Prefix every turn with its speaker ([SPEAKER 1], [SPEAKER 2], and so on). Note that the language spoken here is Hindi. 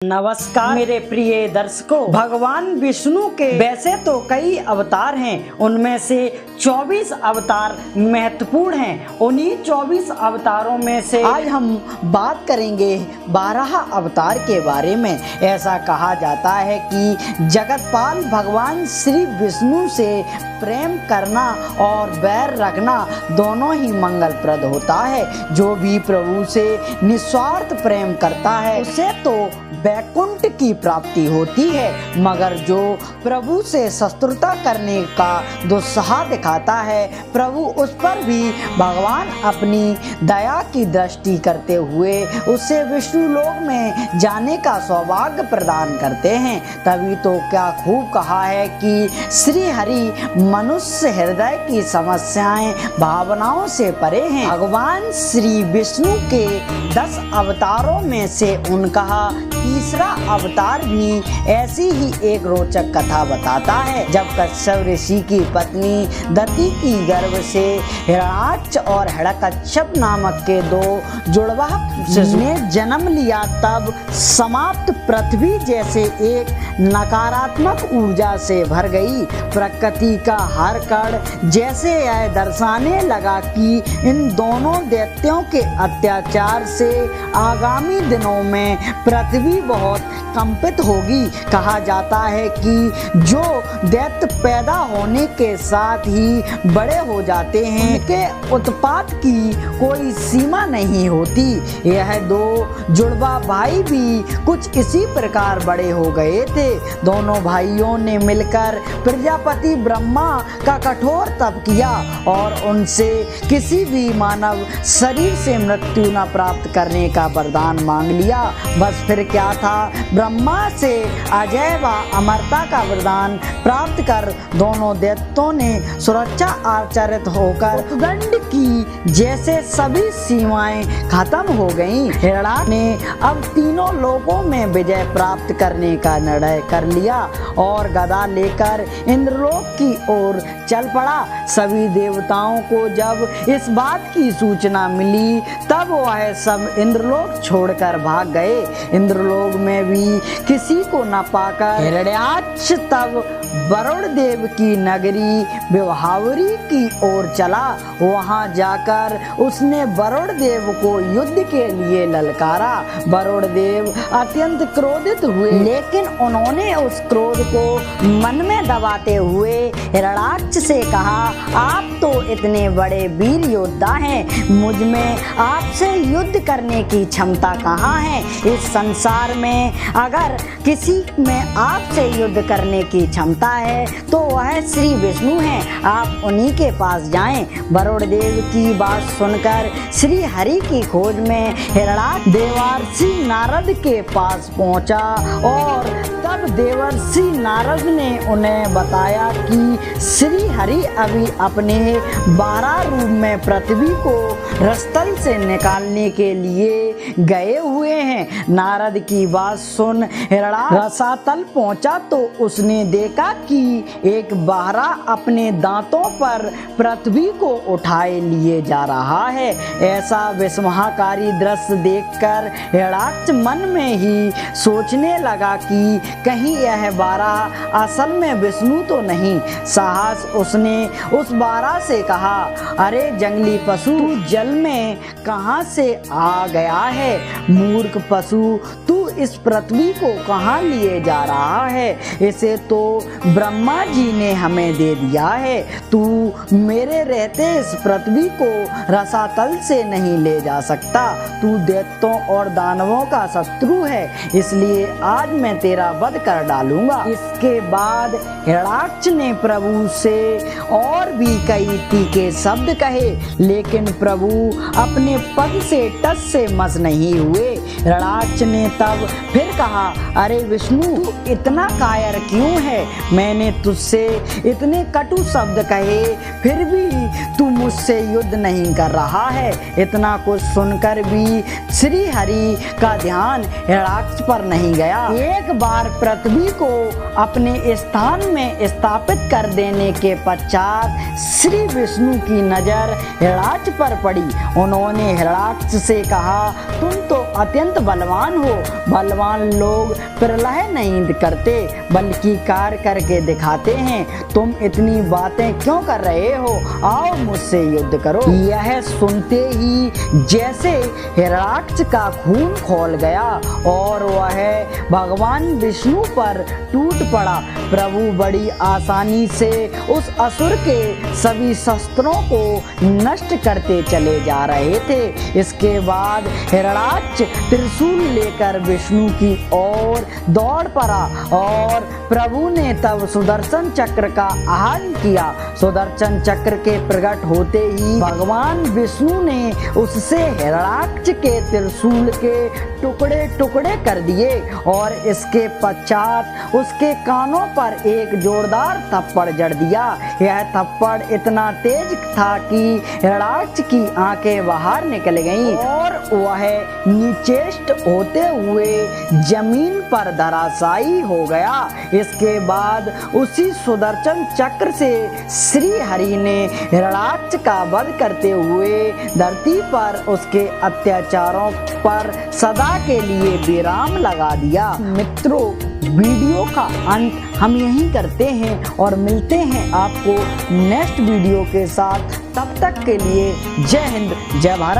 [SPEAKER 1] नमस्कार मेरे प्रिय दर्शकों, भगवान विष्णु के वैसे तो कई अवतार हैं, उनमें से 24 अवतार महत्वपूर्ण हैं। उन्हीं 24 अवतारों में से आज हम बात करेंगे 12 अवतार के बारे में। ऐसा कहा जाता है कि जगतपाल भगवान श्री विष्णु से प्रेम करना और बैर रखना दोनों ही मंगलप्रद होता है। जो भी प्रभु से निस्वार्थ प्रेम करता है उसे तो वैकुंठ की प्राप्ति होती है, मगर जो प्रभु से शत्रुता करने का दुस्साह दिखाता है, प्रभु उस पर भी भगवान अपनी दया की दृष्टि करते हुए उसे विष्णु लोक में जाने का सौभाग्य प्रदान करते हैं। तभी तो क्या खूब कहा है कि श्री हरि मनुष्य हृदय की समस्याएं भावनाओं से परे हैं। भगवान श्री विष्णु के 10 अवतारों में से उनका तीसरा अवतार भी ऐसी ही एक रोचक कथा बताता है। जब कश्यप ऋषि की पत्नी दति की गर्भ से हिरण्याक्ष और हिरण्यकश्यप नामक के 2 जुड़वा ने जन्म लिया, तब समाप्त पृथ्वी जैसे एक नकारात्मक ऊर्जा से भर गई। प्रकृति का हर कण जैसे यह दर्शाने लगा कि इन दोनों दैत्यों के अत्याचार से आगामी दिनों में पृथ्वी बहुत कंपित होगी। कहा जाता है कि जो दैत्य पैदा होने के साथ ही बड़े हो जाते हैं, उनके उत्पात की कोई सीमा नहीं होती। यह 2 जुड़वा भाई भी कुछ इसी प्रकार बड़े हो गए थे। दोनों भाइयों ने मिलकर प्रजापति ब्रह्मा का कठोर तप किया और उनसे किसी भी मानव शरीर से मृत्यु न प्राप्त करने का वरदान मांग लिया। बस फिर क्या था, ब्रह्मा से अजय व अमरता का वरदान प्राप्त कर दोनों दैत्यों ने सुरक्षा आचरित होकर दंड की जैसे सभी सीमाएं खत्म हो गईं। हिरण्याक्ष ने अब तीनों लोकों में विजय प्राप्त करने का निर्णय कर लिया और गदा लेकर इंद्रलोक की ओर चल पड़ा। सभी देवताओं को जब इस बात की सूचना मिली, तब वह सब इंद्रलोक छोड़कर भाग गए। इंद्रलोक में भी किसी को न पाकर हिरण्याक्ष तब वरुण देव की नगरी विभावरी की ओर चला। वहां जाकर उसने वरुण देव को युद्ध के लिए ललकारा। वरुण देव अत्यंत क्रोधित हुए, लेकिन उन्होंने उस क्रोध को मन में दबाते हुए हिरण्याक्ष से कहा, आप तो इतने बड़े वीर योद्धा हैं, मुझ में आपसे युद्ध करने की क्षमता कहाँ है। इस संसार में अगर किसी में आपसे युद्ध करने की क्षमता है तो वह श्री विष्णु हैं, आप उन्हीं के पास जाएं। वरुण देव की बात सुनकर श्री हरि की खोज में हिरण्याक्ष देवर्षि नारद के पास पहुंचा और तब देवर्षि नारद ने उन्हें बताया कि श्री हरि अभी अपने 12 रूप में पृथ्वी को रसतल से निकालने के लिए गए हुए हैं। नारद की बात सुन हिरण्याक्ष रसातल पहुंचा तो उसने देखा कि एक बहरा अपने दांतों पर पृथ्वी को उठाए लिए जा रहा है। ऐसा विस्मयकारी दृश्य देखकर हिरण्याक्ष मन में ही सोचने लगा कि कहीं यह बहरा असल में विष्णु तो नहीं। साहस उसने उस बहरा से कहा, अरे जंगली पशु, तू जल में कहां से आ गया है? मूर्ख पशु, तू इस पृथ्वी को कहां लिए जा रहा है? इसे तो ब्रह्मा जी ने हमें दे दिया है। तू मेरे रहते इस पृथ्वी को रसातल से नहीं ले जा सकता। तू दैत्यों और दानवों का शत्रु है, इसलिए आज मैं तेरा वध कर डालूंगा। इसके बाद हिरण्याक्ष ने प्रभु से और भी कई तीखे शब्द कहे, लेकिन प्रभु अपने पद से टस से मस नहीं हुए। हिरण्याक्ष ने तब फिर कहा, अरे विष्णु, तू इतना कायर क्यों है? मैंने तुझसे इतने कटु शब्द कहे, फिर भी तू मुझसे युद्ध नहीं कर रहा है। इतना कुछ सुनकर भी श्री हरि का ध्यान हिरण्याक्ष पर नहीं गया। एक बार पृथ्वी को अपने स्थान में स्थापित कर देने के पश्चात श्री विष्णु की नजर हिरण्याक्ष पर पड़ी। उन्होंने हिरण्याक्ष से कहा, तुम तो अत्यंत बलवान हो बलवान लोग प्रलय नहीं करते बल्कि कार्य करके दिखाते हैं। तुम इतनी बातें क्यों कर रहे हो? आओ मुझसे युद्ध करो। यह सुनते ही जैसे हिरण्याक्ष का खून खौल गया और वह भगवान विष्णु पर टूट पड़ा। प्रभु बड़ी आसानी से उस असुर के सभी शस्त्रों को नष्ट करते चले जा रहे थे। इसके बाद हिरण्याक्ष त्रिशूल लेकर विष्णु की ओर दौड़ पड़ा और प्रभु ने तब सुदर्शन चक्र का आह्वान किया। सुदर्शन चक्र के प्रकट होते ही भगवान विष्णु ने उससे हिरण्याक्ष के त्रिशूल के टुकड़े टुकड़े कर दिए और इसके पश्चात उसके कानों पर एक जोरदार थप्पड़ जड़ दिया। यह थप्पड़ इतना तेज था कि हिरण्याक्ष की आंखें बाहर निकल गईं और वह निचेष्ट होते हुए जमीन पर धराशायी हो गया। इसके बाद उसी सुदर्शन चक्र से श्री हरि ने हिरण्याक्ष का वध करते हुए धरती पर उसके अत्याचारों पर सदा के लिए विराम लगा दिया। मित्रों, वीडियो का अंत हम यहीं करते हैं और मिलते हैं आपको नेक्स्ट वीडियो के साथ। तब तक के लिए जय हिंद, जय भारत।